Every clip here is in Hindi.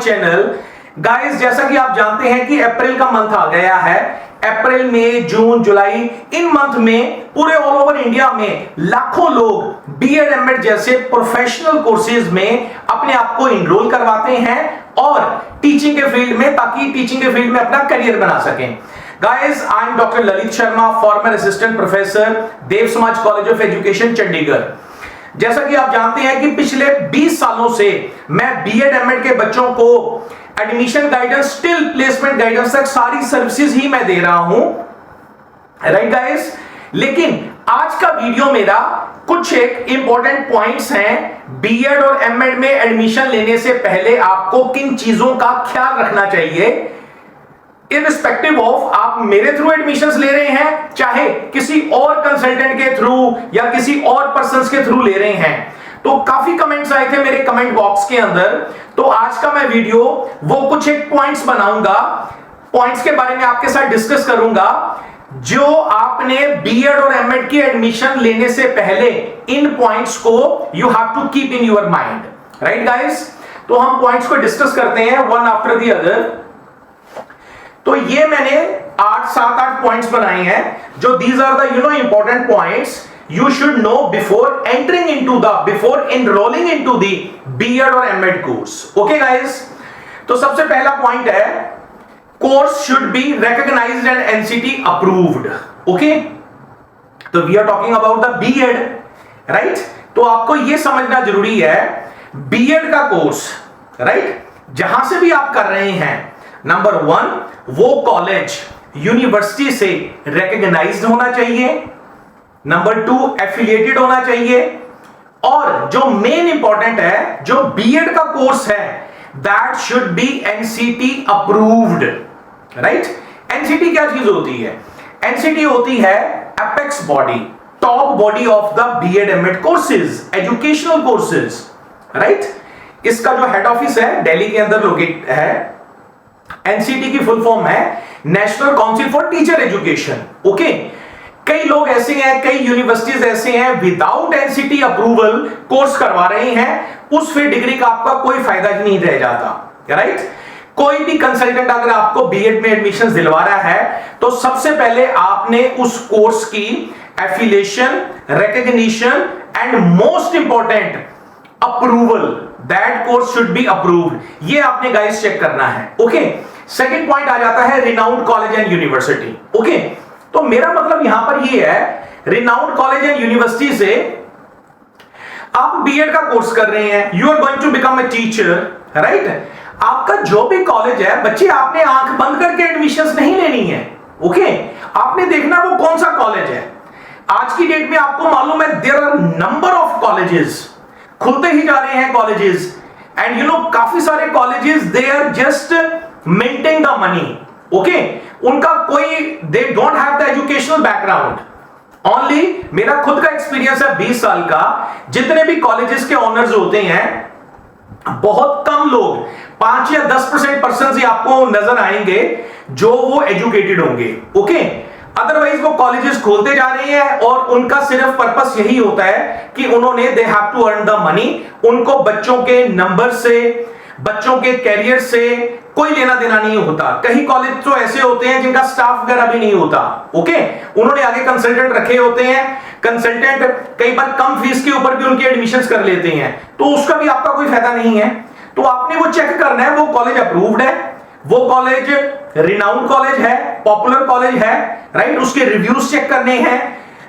चैनल। गाइस, जैसा कि आप जानते हैं कि अप्रैल का मंथ आ गया है। अप्रैल, मई, जून, जुलाई, इन मंथ में पूरे ऑल ओवर इंडिया में लाखों लोग बीएड एमएड जैसे प्रोफेशनल कोर्सेज में अपने आप को इनरोल करवाते हैं और टीचिंग के फील्ड में, ताकि टीचिंग के फील्ड में अपना करियर बना सकें। Guys, I am doctor Lalit Sharma, former assistant professor, Dev Samaj college of education, Chandigarh. जैसा कि आप जानते हैं कि पिछले 20 सालों से मैं बीएड एमएड के बच्चों को admission guidance till placement guidance तक सारी सर्विसेज ही मैं दे रहा हूं, राइट गाइस। लेकिन आज का वीडियो मेरा कुछ एक इंपॉर्टेंट पॉइंट्स हैं। बीएड और एमएड में एडमिशन लेने से पहले आपको किन चीजों का ख्याल रखना चाहिए, इररिस्पेक्टिव ऑफ आप मेरे थ्रू एडमिशंस ले रहे हैं, चाहे किसी और कंसल्टेंट के थ्रू या किसी और पर्संस के थ्रू ले रहे हैं। तो काफी कमेंट्स आए थे मेरे कमेंट बॉक्स के अंदर, तो आज का मैं वीडियो वो कुछ एक पॉइंट्स बनाऊंगा, पॉइंट्स के बारे में आपके साथ डिस्कस करूंगा जो आपने बीएड और एमएड की एडमिशन लेने से पहले इन पॉइंट्स को you have to keep in your mind, right guys. तो हम पॉइंट्स को डिस्कस करते हैं वन आफ्टर द अदर। तो ये मैंने 7-8 पॉइंट्स बनाए हैं जो these are the important points you should know before enrolling into the B.Ed और M.Ed course. Okay guys? तो सबसे पहला पॉइंट है, course should be recognized and NCT approved. Okay? तो we are talking about the B.Ed, right? तो आपको ये समझना जरूरी है, B.Ed का कोर्स, राइट, जहां से भी आप कर रहे हैं, नंबर 1 वो कॉलेज यूनिवर्सिटी से रिकॉग्नाइज्ड होना चाहिए, नंबर 2 एफिलिएटेड होना चाहिए, और जो मेन इंपॉर्टेंट है, जो बीएड का कोर्स है, that should be NCT approved, right. NCT क्या चीज होती है? एनसीटी होती है apex body, top body of the BEd MEd courses, educational courses, right. इसका जो हेड ऑफिस है दिल्ली के अंदर लोकेट है। एनसीटी की फुल फॉर्म है national council for teacher education. Okay, कई लोग ऐसे हैं, कई यूनिवर्सिटीज ऐसे हैं विदाउट एनसीटी अप्रूवल कोर्स करवा रहे हैं, उस फिर डिग्री का आपका कोई फायदा ही नहीं रह जाता, राइट। कोई भी कंसल्टेंट अगर आपको बीएड में एडमिशन दिलवा रहा है तो सबसे पहले आपने उस कोर्स की affiliation, recognition and most important approval, that course should be approved, ये आपने गाइस चेक करना है। ओके, सेकंड पॉइंट आ जाता है renowned college and university. Okay, तो मेरा मतलब यहां पर ये है, रिनाउंड कॉलेज एंड यूनिवर्सिटी से आप बीएड का कोर्स कर रहे हैं, you are going to become a teacher, right. आपका जो भी कॉलेज है, बच्चे आपने आंख बंद करके एडमिशंस नहीं लेनी है। ओके, आपने देखना वो कौन सा कॉलेज है। आज की डेट में आपको मालूम है there are number of colleges, खुलते ही जा रहे हैं कॉलेजेस, एंड काफी सारे colleges they are just minting the money. Okay, उनका कोई they don't have the educational background. Only मेरा खुद का एक्सपीरियंस है 20 साल का, जितने भी कॉलेजेस के ओनर्स होते हैं, बहुत कम लोग, 5 या 10% पर्सन ही आपको नजर आएंगे जो वो एजुकेटेड होंगे। ओके, अदरवाइज वो कॉलेजेस खोलते जा रहे हैं और उनका सिर्फ पर्पस यही होता है कि उन्होंने they have to earn the money, उनको बच्चों के नंबर से, बच्चों के कैरियर से कोई लेना देना नहीं होता। कई कॉलेज तो ऐसे होते हैं जिनका स्टाफ वगैरह भी नहीं होता। ओके, उन्होंने आगे कंसल्टेंट रखे होते हैं, कंसल्टेंट कई बार कम फीस के ऊपर भी उनके एडमिशंस कर लेते हैं, तो उसका भी आपका कोई फायदा नहीं है। तो आपने वो चेक करना है वो कॉलेज अप्रूव्ड है, वो कॉलेज रिनाउंड कॉलेज है, पॉपुलर कॉलेज है, राइट। उसके रिव्यूज चेक करने हैं,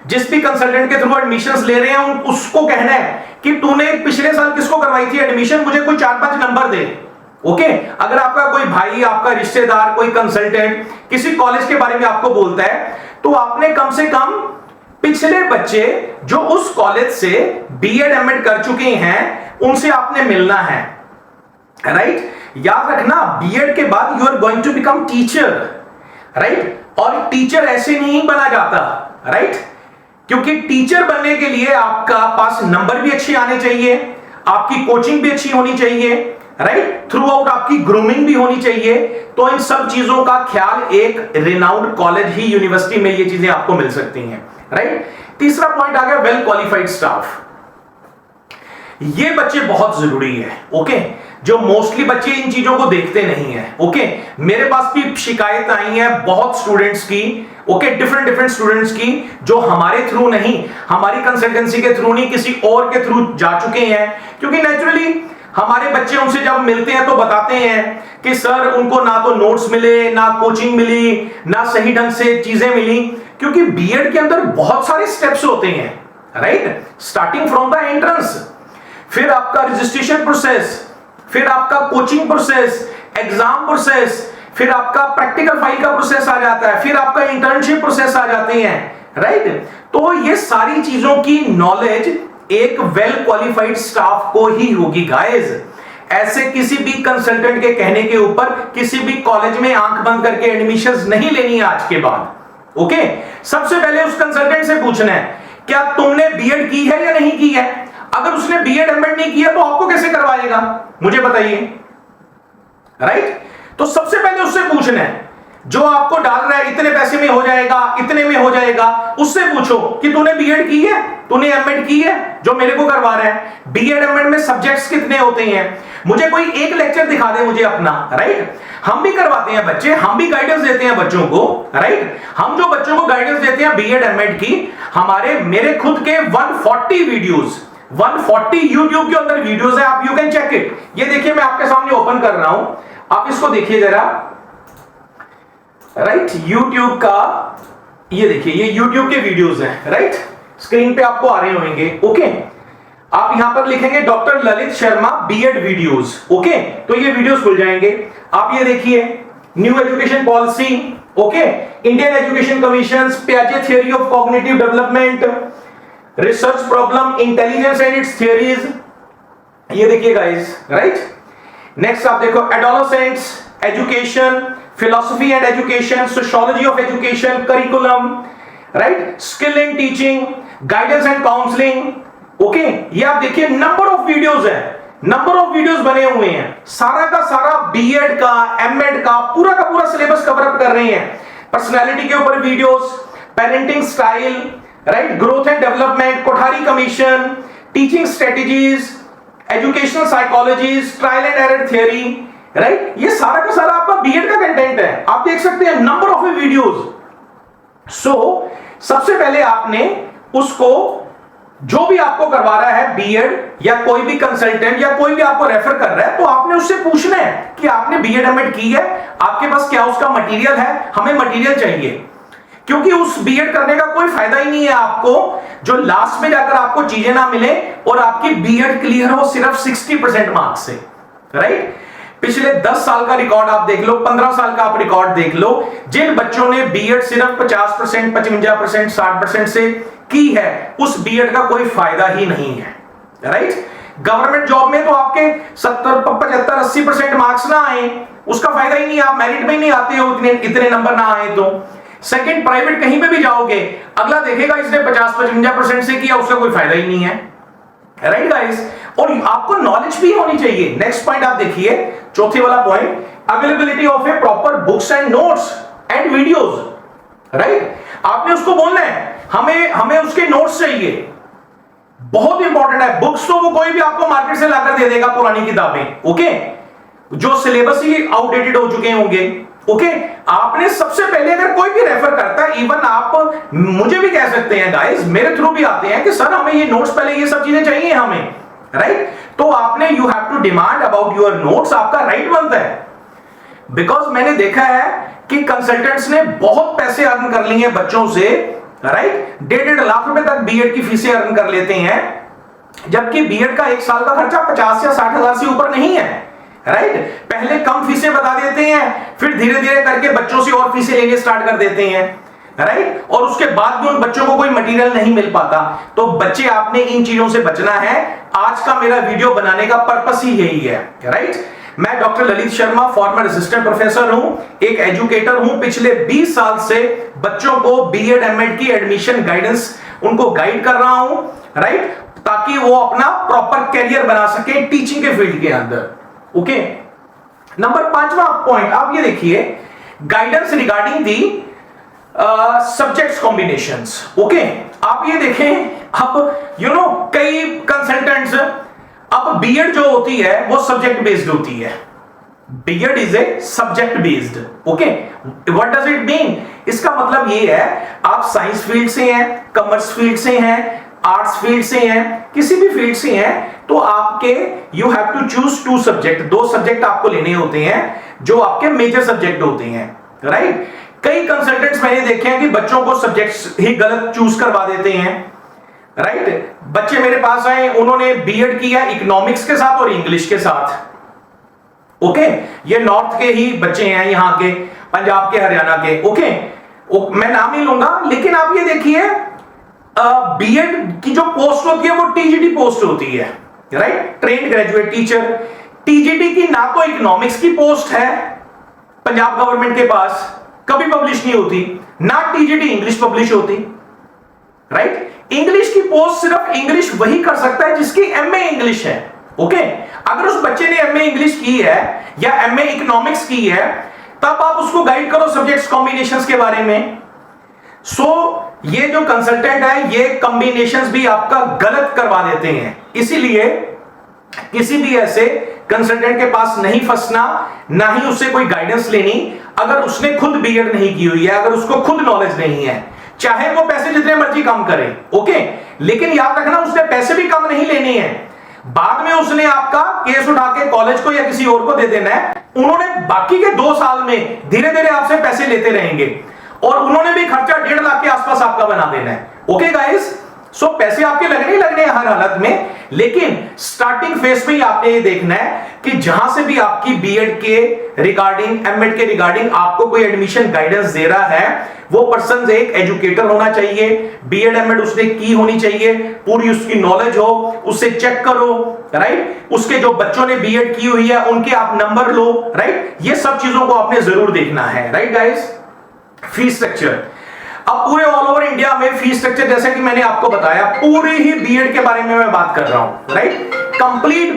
जिस भी कंसल्टेंट के थ्रू एडमिशंस ले रहे हैं उसको कहना है कि तूने पिछले साल किसको करवाई थी एडमिशन, मुझे कोई 4-5 नंबर दे। ओके, अगर आपका कोई भाई, आपका रिश्तेदार, कोई कंसल्टेंट किसी कॉलेज के बारे में आपको बोलता है, तो आपने कम से कम पिछले बच्चे जो उस कॉलेज से बीएड एमएड कर चुके हैं उनसे आपने मिलना है, राइट। याद रखना, बीएड के बाद you are going to become teacher, right. और टीचर ऐसे नहीं बना जाता, राइट, क्योंकि टीचर बनने के लिए आपका पास नंबर भी अच्छे आने चाहिए, आपकी कोचिंग भी अच्छी होनी चाहिए, राइट, थ्रू आउट आपकी ग्रूमिंग भी होनी चाहिए। तो इन सब चीजों का ख्याल एक रिनाउंड कॉलेज ही, यूनिवर्सिटी में ये चीजें आपको मिल सकती हैं, राइट। तीसरा पॉइंट आ गया वेल क्वालिफाइड स्टाफ। ये बच्चे बहुत जरूरी है। ओके, जो मोस्टली बच्चे इन चीजों को देखते नहीं है। ओके, मेरे पास भी शिकायत आई है बहुत स्टूडेंट्स की, ओके, डिफरेंट स्टूडेंट्स की, जो हमारे थ्रू नहीं, हमारी कंसल्टेंसी के थ्रू नहीं, किसी और के थ्रू जा चुके हैं। क्योंकि नेचुरली हमारे बच्चे उनसे जब मिलते हैं तो बताते हैं कि सर उनको ना तो नोट्स मिले, ना कोचिंग मिली, ना सही ढंग से चीजें मिली। क्योंकि बीएड के अंदर बहुत सारे स्टेप्स होते हैं, right, starting from the entrance, फिर आपका रजिस्ट्रेशन प्रोसेस, फिर आपका कोचिंग प्रोसेस, एग्जाम प्रोसेस, फिर आपका प्रैक्टिकल फाइल का प्रोसेस आ जाता है, फिर आपका इंटर्नशिप प्रोसेस आ जाते हैं, राइट। तो ये सारी चीजों की नॉलेज एक वेल क्वालिफाइड स्टाफ को ही होगी गाइस। ऐसे किसी भी कंसल्टेंट के कहने के ऊपर किसी भी कॉलेज में आंख बंद करके एडमिशंस नहीं लेनी है आज के बाद। ओके, सबसे पहले उस कंसल्टेंट से पूछना है क्या तुमने बीएड की है या नहीं की है। अगर उसने बीएड एमएड नहीं किया तो आपको कैसे करवाएगा, मुझे बताइए, राइट। तो सबसे पहले उससे पूछना है, जो आपको डाल रहा है इतने पैसे में हो जाएगा, इतने में हो जाएगा, उससे पूछो कि तूने बीएड की है, तूने एमएड की है, जो मेरे को करवा रहा है। बीएड एमएड में सब्जेक्ट्स कितने होते हैं, मुझे कोई एक लेक्चर दिखा दे मुझे अपना, राइट। हम भी करवाते हैं बच्चे, हम भी गाइडेंस देते हैं बच्चों को, राइट। हम जो बच्चों को गाइडेंस देते हैं बीएड एमएड की, हमारे मेरे खुद के 140 वीडियोस, 140 यूट्यूब के अंदर वीडियोस है, आप यू कैन चेक इट। ये देखिए मैं आपके सामने ओपन कर रहा हूं, आप इसको देखिए जरा, राइट। यूट्यूब का ये देखिए, ये यूट्यूब के वीडियोस हैं, राइट, स्क्रीन पे आपको आ रहे होंगे। ओके, आप यहां पर लिखेंगे doctor Lalit Sharma B Ed videos, okay, तो ये वीडियोस खुल जाएंगे। आप ये देखिए, new education policy, okay, Indian education commission, पियाजे theory of cognitive development, research problem, intelligence and its theories, ये देखिए गाइस, राइट। नेक्स्ट आप देखो adolescents, education, philosophy and education, sociology of education, curriculum, right, skill in teaching, guidance and counselling, okay. ये आप देखिए नंबर ऑफ वीडियोस है, नंबर ऑफ वीडियोस बने हुए हैं, सारा का सारा बीएड का, एमएड का पूरा सिलेबस कवर अप कर रहे हैं। पर्सनालिटी के ऊपर videos, parenting style, right, growth and development, Kothari commission, teaching strategies, educational psychologies, trial and error theory, right. ये सारा का सारा आपका बीएड का कंटेंट है, आप देख सकते हैं नंबर ऑफ वीडियोस। सो सबसे पहले आपने उसको, जो भी आपको करवा रहा है बीएड या कोई भी कंसल्टेंट या कोई भी आपको रेफर कर रहा है, तो आपने उससे पूछना है कि आपने बीएड एमएड की है, आपके पास क्या उसका मटेरियल है, हमें मटेरियल चाहिए। क्योंकि उस बीएड करने का कोई फायदा ही नहीं है आपको जो लास्ट में जाकर आपको चीजें ना मिले और आपकी बीएड क्लियर हो सिर्फ 60% मार्क्स से, राइट। पिछले 10 साल का रिकॉर्ड आप देख लो, 15 साल का आप रिकॉर्ड देख लो, जिन बच्चों ने बीएड सिर्फ 50%, 55%, 60% से की है, उस बीएड का कोई फायदा ही नहीं है, राइट। गवर्नमेंट जॉब में तो आपके 70, 75, 80% मार्क्स ना आए, उसका फायदा ही नहीं, आप मेरिट में नहीं आते हो, इतने नंबर ना आए तो। सेकंड, प्राइवेट कहीं पे भी जाओगे, अगला देखेगा इसने 50-55% से किया, उसका कोई फायदा ही नहीं है, राइट गाइस। और आपको नॉलेज भी होनी चाहिए। नेक्स्ट पॉइंट आप देखिए, चौथे वाला point, availability of A proper books and notes and videos, right. आपने उसको बोलना है हमें उसके नोट्स चाहिए, बहुत इंपॉर्टेंट है। बुक्स तो वो कोई भी आपको मार्केट से लाकर दे देगा, पुरानी किताबें, ओके, जो सिलेबस ही आउटडेटेड हो चुके होंगे, ओके। आपने सबसे पहले, अगर कोई भी रेफर करता है, इवन आप मुझे भी कह सकते हैं गाइस, मेरे थ्रू भी आते हैं कि सर हमें ये नोट्स, पहले ये सब चीजें चाहिए हमें, राइट। तो आपने you have to demand about your notes, आपका राइट बनता है। बिकॉज मैंने देखा है कि कंसल्टेंट्स ने बहुत पैसे अर्न कर लिए हैं बच्चों से, राइट, 1.5 लाख रुपए तक बीएड की फीसें अर्न कर लेते हैं, जबकि बीएड का एक साल का खर्चा 50 या 60 हजार से ऊपर नहीं है, राइट। पहले कम फीसें बता देते हैं, फिर धीरे धीरे करके बच्चों से और फीसें लेने स्टार्ट कर देते हैं, राइट। और उसके बाद भी उन बच्चों को कोई मटेरियल नहीं मिल पाता। तो बच्चे, आपने इन चीजों से बचना है। आज का मेरा वीडियो बनाने का पर्पस ही यही है, राइट। मैं doctor Lalit Sharma, former assistant professor हूं, एक एजुकेटर हूं। पिछले 20 साल से बच्चों को बीएड एमएड की एडमिशन गाइडेंस उनको गाइड कर रहा हूं, राइट, ताकि वो अपना प्रॉपर कैरियर बना सके टीचिंग के फील्ड के अंदर, ओके। नंबर 5वां पॉइंट आप ये देखिए, guidance regarding the subjects combinations, okay. आप ये देखें, अब कई कंसल्टेंट्स अब बीएड जो होती है वो सब्जेक्ट बेस्ड होती है। BEd is a subject based. Okay, what does it mean? इसका मतलब ये है आप साइंस फील्ड से हैं, कॉमर्स फील्ड से हैं, आर्ट्स फील्ड से हैं, किसी भी फील्ड से हैं, तो आपके you have to choose 2 subject, 2 subject आपको लेने होते हैं जो आपके मेजर सब्जेक्ट होते हैं, राइट? कई कंसल्टेंट्स मैंने देखे हैं कि बच्चों को सब्जेक्ट्स ही गलत चूज करवा देते हैं, राइट? बच्चे मेरे पास आए, उन्होंने बीएड किया इकोनॉमिक्स के साथ और इंग्लिश के साथ। ओके, ये नॉर्थ के ही बच्चे हैं, यहां के पंजाब के, हरियाणा के। ओके, मैं नाम नहीं लूंगा, लेकिन आप ये देखिए बीएड की जो पोस्ट होती है वो टीजीटी पोस्ट होती है, right? Trained graduate teacher. TGT की ना तो इकोनॉमिक्स की पोस्ट है पंजाब गवर्नमेंट के पास, कभी पब्लिश नहीं होती, ना टीजीटी इंग्लिश पब्लिश होती, राइट? इंग्लिश की पोस्ट सिर्फ इंग्लिश वही कर सकता है जिसकी एमए इंग्लिश है। ओके, अगर उस बच्चे ने एमए इंग्लिश की है या एमए इकोनॉमिक्स की है, तब आप उसको गाइड करो सब्जेक्ट्स कॉम्बिनेशंस के बारे में। ये जो कंसल्टेंट है ये कॉम्बिनेशंस भी आपका गलत करवा देते हैं, इसीलिए किसी भी ऐसे कंसल्टेंट के पास नहीं फंसना, ना ही उससे कोई गाइडेंस लेनी अगर उसने खुद बीएड नहीं की हुई है, अगर उसको खुद नॉलेज नहीं है, चाहे वो पैसे जितने मर्जी कम करे। ओके, लेकिन याद रखना उसने पैसे भी कम नहीं लेने हैं, बाद में उसने आपका केस उठा के कॉलेज को या किसी और को दे देना है। उन्होंने बाकी के 2 साल में धीरे धीरे आपसे पैसे लेते रहेंगे और उन्होंने भी खर्चा 1.5 लाख के आसपास आपका बना देना है। ओके गाइस, सो पैसे आपके लगने ही लगने हैं हर हालत में, लेकिन स्टार्टिंग फेज में ही आपने ये देखना है कि जहां से भी आपकी बीएड के रिगार्डिंग, एमएड के रिगार्डिंग आपको कोई एडमिशन गाइडेंस दे रहा है, वो पर्सन एक एजुकेटर होना चाहिए, बीएड एमएड उसने की होनी चाहिए, पूरी उसकी नॉलेज हो, उससे चेक करो, राइट? उसके जो बच्चों ने बीएड की हुई है उनके आप नंबर लो, राइट? ये सब चीजों को आपने जरूर देखना है, राइट गाइस? फीस स्ट्रक्चर, अब पूरे ऑल ओवर इंडिया में फीस स्ट्रक्चर जैसे कि मैंने आपको बताया, पूरी ही बीएड के बारे में मैं बात कर रहा हूं, राइट? कंप्लीट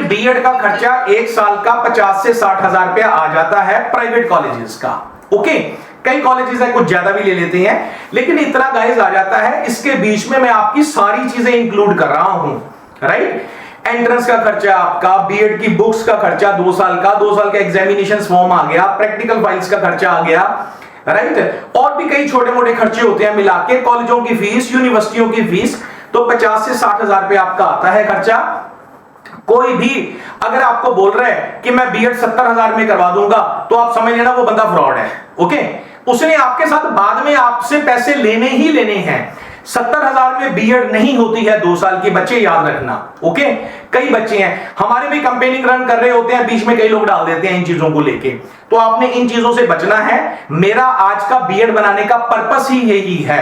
बीएड का खर्चा 1 साल का 50 से 60 हजार रुपया आ जाता है प्राइवेट कॉलेजेस का। ओके, कई कॉलेजेस है कुछ ज्यादा भी ले लेते हैं, लेकिन इतना गाइस आ जाता है। इसके बीच में मैं आपकी सारी चीजें इंक्लूड कर रहा हूं, राइट? एंट्रेंस का खर्चा आपका, बीएड की बुक्स का खर्चा 2 साल का, 2 साल का एग्जामिनेशन फॉर्म आ गया, प्रैक्टिकल फाइल्स का खर्चा आ गया, राइट? और भी कई छोटे मोटे खर्चे होते हैं मिला के, कॉलेजों की फीस, यूनिवर्सिटियों की फीस, तो 50 से 60 हजार रुपए आपका आता है खर्चा। कोई भी अगर आपको बोल रहा है कि मैं बीएड 70 हजार में करवा दूंगा, तो आप समझ लेना वो बंदा फ्रॉड है। ओके, उसने आपके साथ बाद में आपसे पैसे लेने ही लेने हैं। 70 हजार में बीएड नहीं होती है 2 साल की, बच्चे याद रखना। ओके, कई बच्चे हैं हमारे भी कंपेनिंग रन कर रहे होते हैं, बीच में कई लोग डाल देते हैं इन चीजों को लेके, तो आपने इन चीजों से बचना है। मेरा आज का बीएड बनाने का पर्पस ही यही है,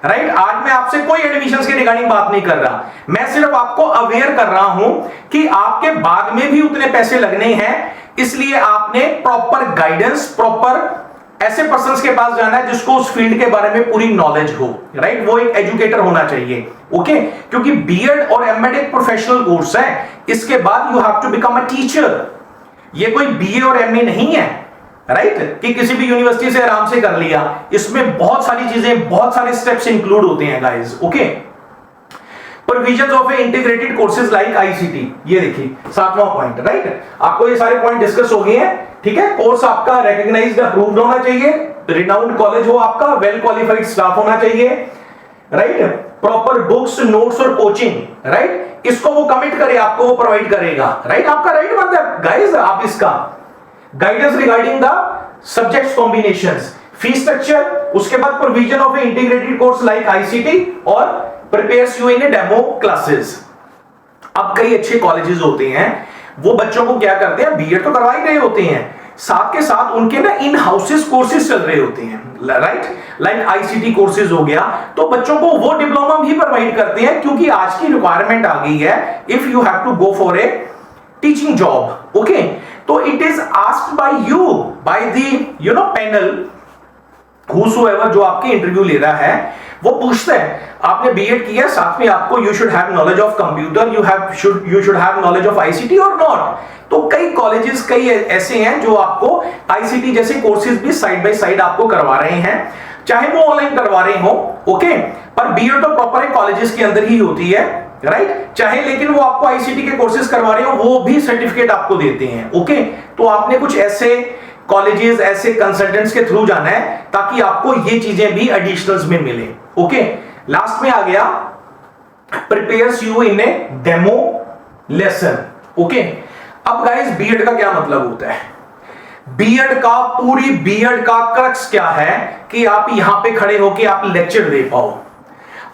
राइट? आज मैं आपसे कोई एडमिशंस के रिगार्डिंग बात नहीं कर रहा, मैं सिर्फ आपको अवेयर कर रहा हूं कि आपके बाद में भी उतने पैसे लगने हैं, इसलिए आपने प्रॉपर गाइडेंस, प्रॉपर ऐसे पर्संस के पास जाना है जिसको उस फील्ड के बारे में पूरी नॉलेज हो, राइट? वो एक एजुकेटर होना चाहिए। ओके, क्योंकि बीएड और एमएड एक प्रोफेशनल कोर्स है, इसके बाद you have to become a teacher. ये कोई बीए और एमए नहीं है, राइट? कि किसी भी यूनिवर्सिटी से आराम से कर लिया, इसमें बहुत सारी चीजें, बहुत सारे स्टेप्स इंक्लूड होते हैं guys. Okay, provisions of a integrated courses like ICT, ये देखिए 7वां पॉइंट, राइट? आपको ये सारे पॉइंट डिस्कस हो गए हैं, ठीक है? कोर्स आपका रिकॉग्नाइज्ड, अप्रूव्ड होना चाहिए, रिनाउंड कॉलेज हो आपका, वेल क्वालिफाइड स्टाफ होना चाहिए, राइट? प्रॉपर बुक्स, नोट्स और कोचिंग, राइट? इसको वो कमिट करे, आपको वो प्रोवाइड करेगा, राइट? आपका राइट बनता है गाइस, आप इसका guidance regarding the subjects combinations, fees structure, उसके बाद provision of a integrated course like ICT और prepares you in a demo classes. अब कई अच्छे कॉलेजेस होते हैं, वो बच्चों को क्या करते हैं, बीएड तो करवा ही रहे होते हैं, साथ के साथ उनके ना इन हाउसेस कोर्सेज चल रहे होते हैं, राइट? लाइक आईसीटी कोर्सेज हो गया, तो बच्चों को वो डिप्लोमा भी प्रोवाइड करते हैं, क्योंकि आज की रिक्वायरमेंट आ गई है, if you have to go for a teaching job. Okay, तो it is asked by you, by the panel, whosoever जो आपके इंटरव्यू ले रहा है, वो पूछता है आपने बीएड किया, साथ में आपको you should have knowledge of computer, you should have knowledge of ICT और नॉट। तो कई कॉलेजेस, कई ऐसे हैं जो आपको आईसीटी जैसे कोर्सेज भी साइड बाय साइड आपको करवा रहे हैं, चाहे वो ऑनलाइन करवा रहे हो। ओके, पर बीएड तो प्रॉपर कॉलेजेस के अंदर ही होती है, राइट, चाहे लेकिन वो आपको आईसीटी के कोर्सेज करवा रहे हो वो भी सर्टिफिकेट आपको देते हैं। ओके, तो आपने कुछ ऐसे कॉलेजेस, ऐसे कंसल्टेंट्स के थ्रू जाना है ताकि आपको ये चीजें भी एडिशनल्स में मिले। ओके, लास्ट में आ गया prepares you in a demo lesson. Okay, अब गाइस बीएड का क्या मतलब होता है? बीएड का, पूरी बीएड का क्रक्स क्या है कि आप यहां पे खड़े होके आप लेक्चर दे पाओ,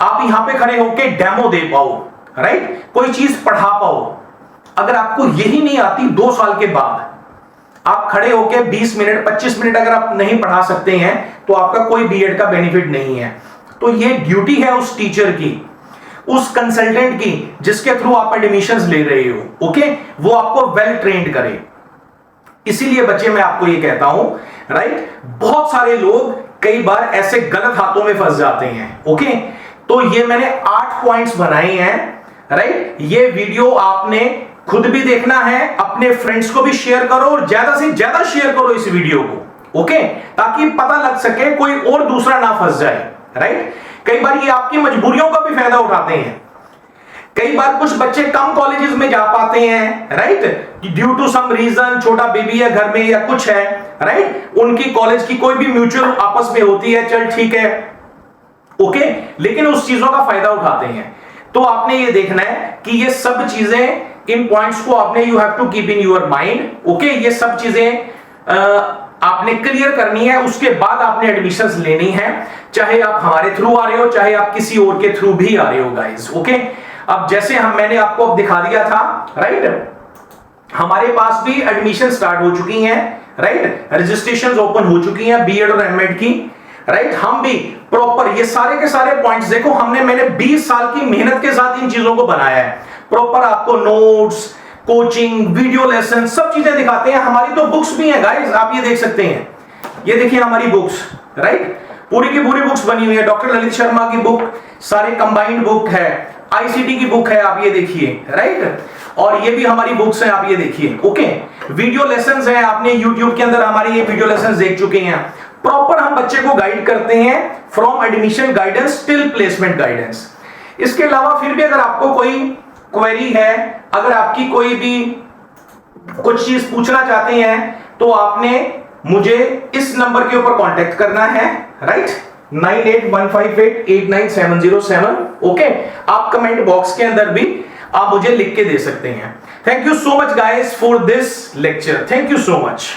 आप यहां पे खड़े होके डेमो दे पाओ, राइट, कोई चीज पढ़ा पाओ। अगर आपको यही नहीं आती 2 साल के बाद आप खड़े होके 20 मिनट 25 मिनट अगर आप नहीं पढ़ा सकते हैं तो आपका कोई बीएड का बेनिफिट नहीं है। तो ये ड्यूटी है उस टीचर की, उस कंसल्टेंट की जिसके थ्रू आप एडमिशंस ले रहे हो। ओके, वो आपको वेल ट्रेंड करे। इसीलिए बच्चे मैं आपको ये कहता हूं, राइट, बहुत सारे लोग कई बार ऐसे गलत हाथों में फंस जाते हैं। ओके, तो ये मैंने 8 पॉइंट्स बनाए हैं, राइट। ये वीडियो आपने खुद भी देखना है, अपने फ्रेंड्स को भी शेयर करो और ज्यादा से ज्यादा शेयर करो इस वीडियो को। ओके, ताकि पता लग सके कोई और दूसरा ना फंस जाए, राइट। कई बार ये आपकी मजबूरियों का भी फायदा उठाते हैं। कई बार कुछ बच्चे कम कॉलेजेस में जा पाते हैं, right, due to some reason, छोटा बेबी है घर में या कुछ है, राइट, उनकी कॉलेज की कोई भी म्यूचुअल आपस में होती है, चल ठीक है, ओके, लेकिन उस चीजों का फायदा उठाते हैं। तो आपने ये देखना है कि ये सब चीजें, इन पॉइंट्स को आपने you have to keep in your mind. Okay, ये सब चीजें आपने क्लियर करनी है, उसके बाद आपने एडमिशंस लेनी है, चाहे आप हमारे थ्रू आ रहे हो, चाहे आप किसी और के थ्रू भी आ रहे हो गाइस। ओके, अब जैसे मैंने आपको अब दिखा दिया था, राइट, हमारे पास भी एडमिशन स्टार्ट हो चुकी हैं, राइट, रजिस्ट्रेशंस ओपन हो चुकी हैं बीएड और एमएड की, राइट। हम भी प्रॉपर ये सारे के सारे पॉइंट्स देखो, मैंने 20 साल की मेहनत के साथ इन चीजों को बनाया है। प्रॉपर आपको नोट्स, कोचिंग, वीडियो लेसन, सब चीजें दिखाते हैं। हमारी तो बुक्स भी हैं गाइस, आप ये देख सकते हैं, ये देखिए हमारी बुक्स, राइट, पूरी की पूरी बुक्स बनी हुई है। डॉक्टर ललित शर्मा की बुक, सारे कंबाइंड बुक है, आईसीटी की बुक है, आप ये देखिए, राइट, और ये भी हमारी बुक्स हैं, आप ये देखिए। ओके, वीडियो लेसन्स हैं, आपने यूट्यूब के अंदर हमारे ये वीडियो लेसन्स देख चुके हैं। प्रॉपर हम बच्चे को गाइड करते हैं from admission guidance till placement guidance. इसके अलावा फिर भी अगर आपको कोई क्वेरी है, अगर आपकी कोई भी कुछ चीज पूछना चाहते हैं तो आपने मुझे इस नंबर के ऊपर कांटेक्ट करना है, राइट, 9815889707। ओके, आप कमेंट बॉक्स के अंदर भी आप मुझे लिख के दे सकते हैं। Thank you so much guys for this lecture, thank you so much.